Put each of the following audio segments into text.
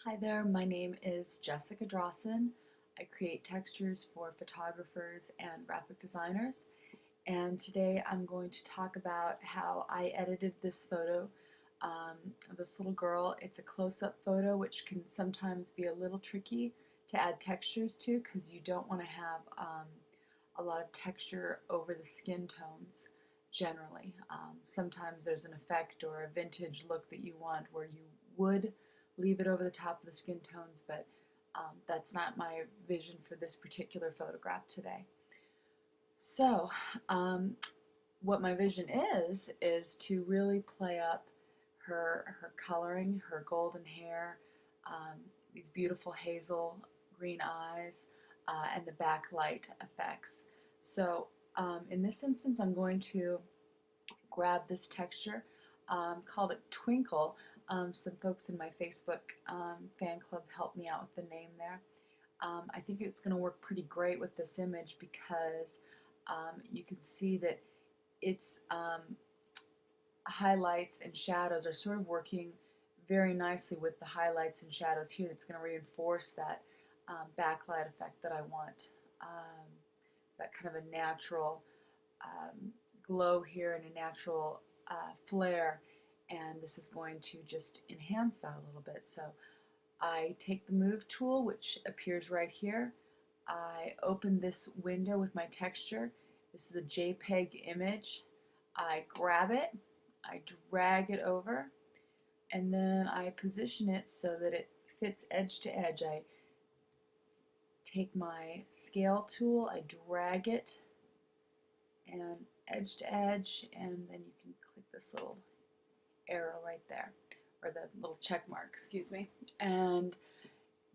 Hi there, my name is Jessica Drossin. I create textures for photographers and graphic designers. And today I'm going to talk about how I edited this photo of this little girl. It's a close-up photo, which can sometimes be a little tricky to add textures to because you don't want to have a lot of texture over the skin tones generally. Sometimes there's an effect or a vintage look that you want where you would leave it over the top of the skin tones, but that's not my vision for this particular photograph today. So, what my vision is to really play up her coloring, her golden hair, um, these beautiful hazel green eyes, and the backlight effects. So, in this instance, I'm going to grab this texture, called it Twinkle. Some folks in my Facebook fan club helped me out with the name there. I think it's going to work pretty great with this image because you can see that its highlights and shadows are sort of working very nicely with the highlights and shadows here. That's going to reinforce that backlight effect that I want. That kind of a natural glow here and a natural flare, and this is going to just enhance that a little bit. So I take the move tool, which appears right here. I open this window with my texture. This is a JPEG image. I grab it, I drag it over, and then I position it so that it fits edge to edge. I take my scale tool, I drag it and edge to edge, and then you can click this little arrow right there, or the little check mark, excuse me. And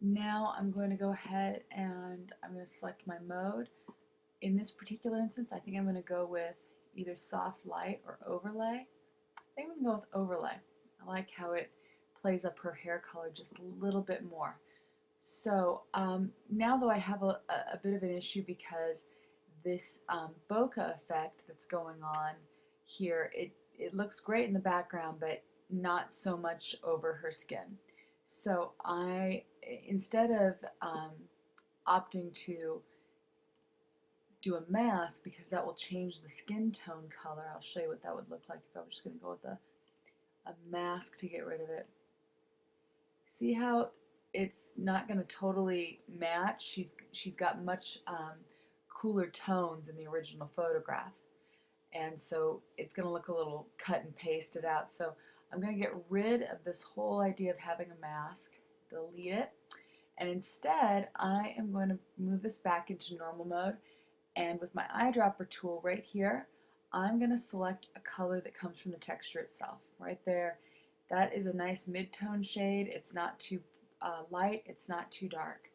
now I'm going to go ahead and I'm going to select my mode. In this particular instance, I think I'm going to go with either soft light or overlay. I think I'm going to go with overlay. I like how it plays up her hair color just a little bit more. So now though I have a bit of an issue because this bokeh effect that's going on here, it looks great in the background, but not so much over her skin. So instead of opting to do a mask, because that will change the skin tone color, I'll show you what that would look like if I was just going to go with a mask to get rid of it. See how it's not going to totally match? She's got much cooler tones in the original photograph, and so it's going to look a little cut and pasted out. So I'm going to get rid of this whole idea of having a mask, delete it, and instead I am going to move this back into normal mode, and with my eyedropper tool right here, I'm going to select a color that comes from the texture itself. Right there, that is a nice mid-tone shade. It's not too light, it's not too dark.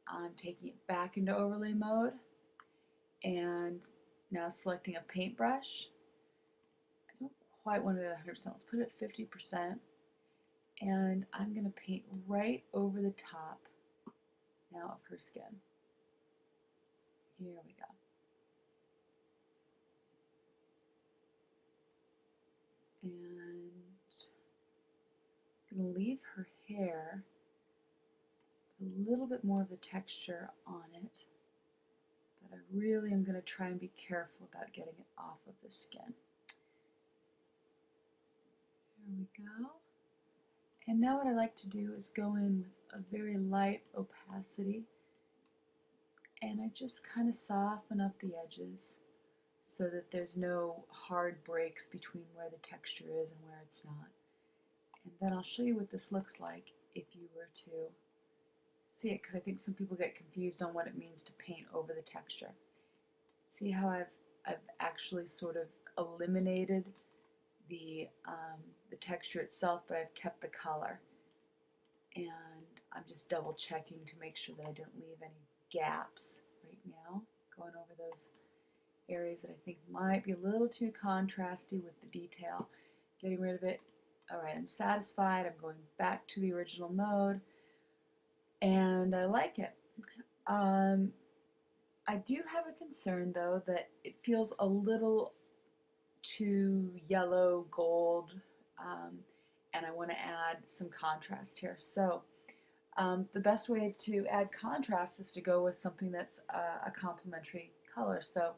I'm taking it back into overlay mode, and now selecting a paintbrush. I don't quite want it at 100%, let's put it at 50%, and I'm going to paint right over the top now of her skin. Here we go. And I'm going to leave her hair a little bit more of the texture on it, but I really am going to try and be careful about getting it off of the skin. There we go. And now what I like to do is go in with a very light opacity, and I just kind of soften up the edges so that there's no hard breaks between where the texture is and where it's not. And then I'll show you what this looks like if you were to see it, because I think some people get confused on what it means to paint over the texture. See how I've actually sort of eliminated the texture itself, but I've kept the color. And I'm just double checking to make sure that I didn't leave any gaps right now, going over those areas that I think might be a little too contrasty with the detail, getting rid of it. Alright, I'm satisfied. I'm going back to the original mode, and I like it. I do have a concern though that it feels a little too yellow gold, and I want to add some contrast here. So The best way to add contrast is to go with something that's a complementary color. So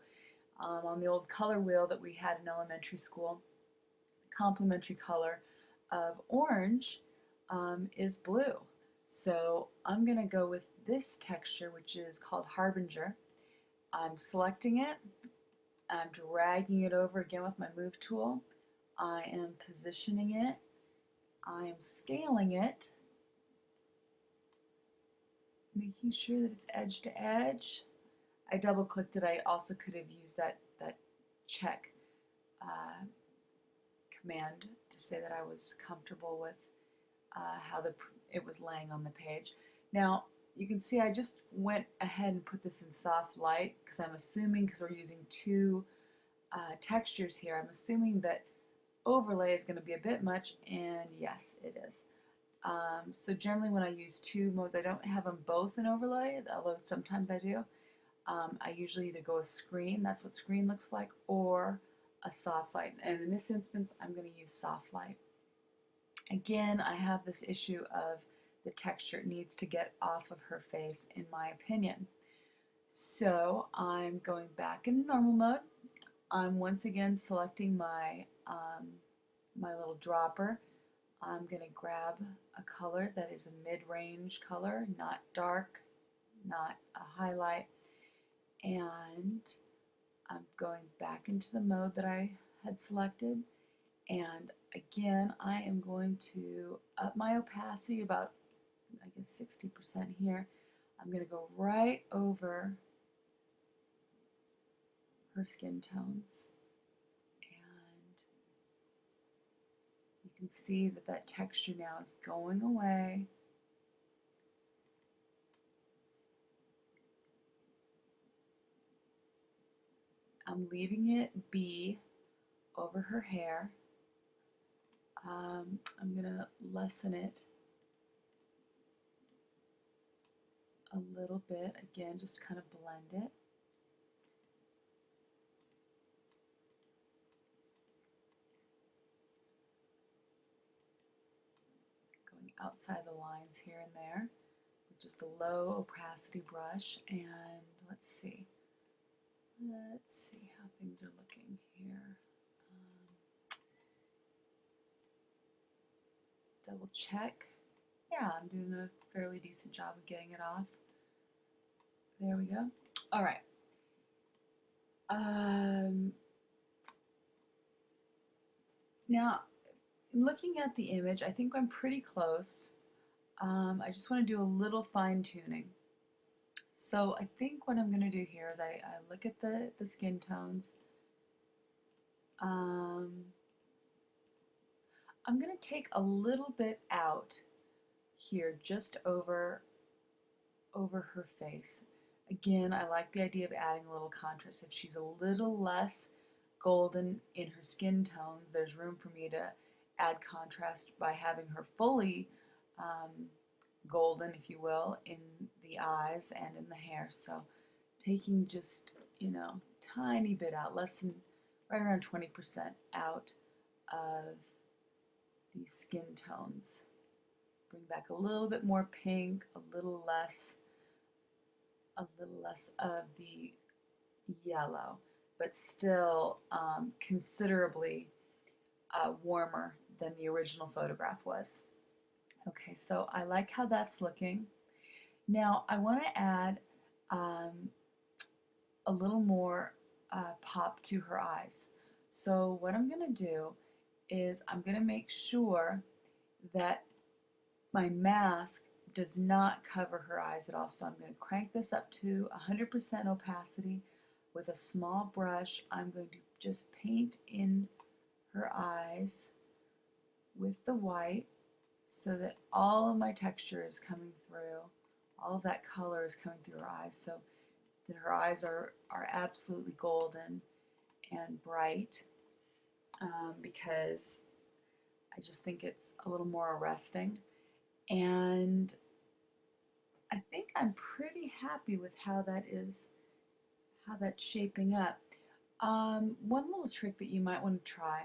on the old color wheel that we had in elementary school, complementary color of orange is blue. So I'm going to go with this texture, which is called Harbinger. I'm selecting it. I'm dragging it over again with my move tool. I am positioning it. I am scaling it, making sure that it's edge to edge. I double clicked it. I also could have used that check command to say that I was comfortable with how it was laying on the page. Now you can see I just went ahead and put this in soft light because I'm assuming, because we're using two textures here, I'm assuming that overlay is going to be a bit much, and yes, it is. So generally when I use two modes, I don't have them both in overlay, although sometimes I do. I usually either go with screen, that's what screen looks like, or a soft light. And in this instance, I'm going to use soft light. Again, I have this issue of the texture needs to get off of her face, in my opinion. So I'm going back in normal mode. I'm once again selecting my my little dropper. I'm going to grab a color that is a mid-range color, not dark, not a highlight, and I'm going back into the mode that I had selected, and again I am going to up my opacity about, I guess, 60% here. I'm going to go right over her skin tones, and you can see that that texture now is going away. I'm leaving it be over her hair. I'm going to lessen it a little bit, again, just kind of blend it. Going outside the lines here and there with just a low opacity brush, and let's see how things are looking here. Double check. Yeah, I'm doing a fairly decent job of getting it off. There we go. All right. Now, looking at the image, I think I'm pretty close. I just want to do a little fine tuning. So I think what I'm going to do here is I look at the skin tones. I'm going to take a little bit out here, just over her face. Again, I like the idea of adding a little contrast. If she's a little less golden in her skin tones, there's room for me to add contrast by having her fully golden, if you will, in the eyes and in the hair. So taking just, tiny bit out, less than, right around 20% out of these skin tones. Bring back a little bit more pink, a little less of the yellow, but still considerably warmer than the original photograph was. Okay, so I like how that's looking. Now I want to add a little more pop to her eyes. So what I'm going to do is I'm going to make sure that my mask does not cover her eyes at all. So I'm going to crank this up to 100% opacity with a small brush. I'm going to just paint in her eyes with the white so that all of my texture is coming through, all of that color is coming through her eyes, so that her eyes are absolutely golden and bright, because I just think it's a little more arresting. And I think I'm pretty happy with how that's shaping up. One little trick that you might want to try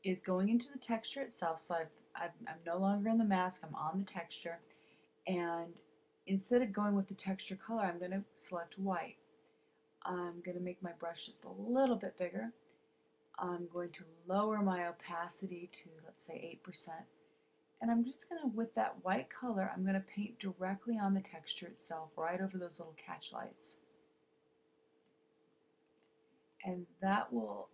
is going into the texture itself. So I'm no longer in the mask, I'm on the texture, And instead of going with the texture color, I'm going to select white. I'm going to make my brush just a little bit bigger. I'm going to lower my opacity to, let's say, 8%. And I'm just going to, with that white color, I'm going to paint directly on the texture itself, right over those little catch lights. And that will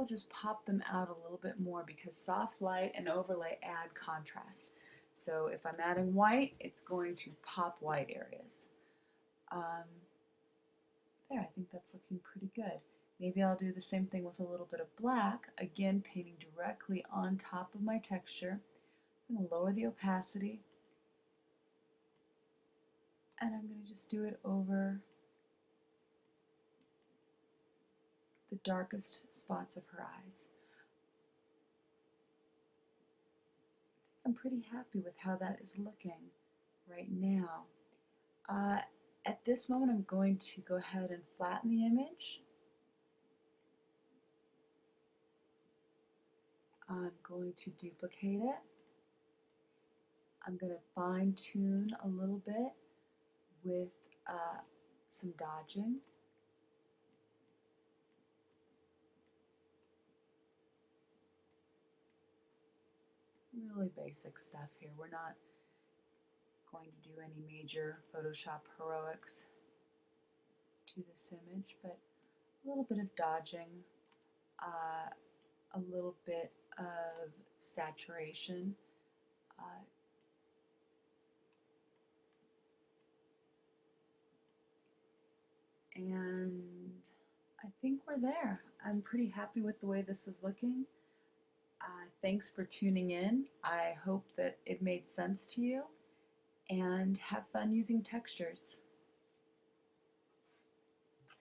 just pop them out a little bit more because soft light and overlay add contrast. So if I'm adding white, it's going to pop white areas. There, I think that's looking pretty good. Maybe I'll do the same thing with a little bit of black, again painting directly on top of my texture. I'm going to lower the opacity, and I'm going to just do it over the darkest spots of her eyes. I'm pretty happy with how that is looking right now. At this moment, I'm going to go ahead and flatten the image. I'm going to duplicate it. I'm going to fine tune a little bit with some dodging. Really basic stuff here. We're not going to do any major Photoshop heroics to this image, but a little bit of dodging, a little bit of saturation. And I think we're there. I'm pretty happy with the way this is looking. Thanks for tuning in. I hope that it made sense to you, and have fun using textures.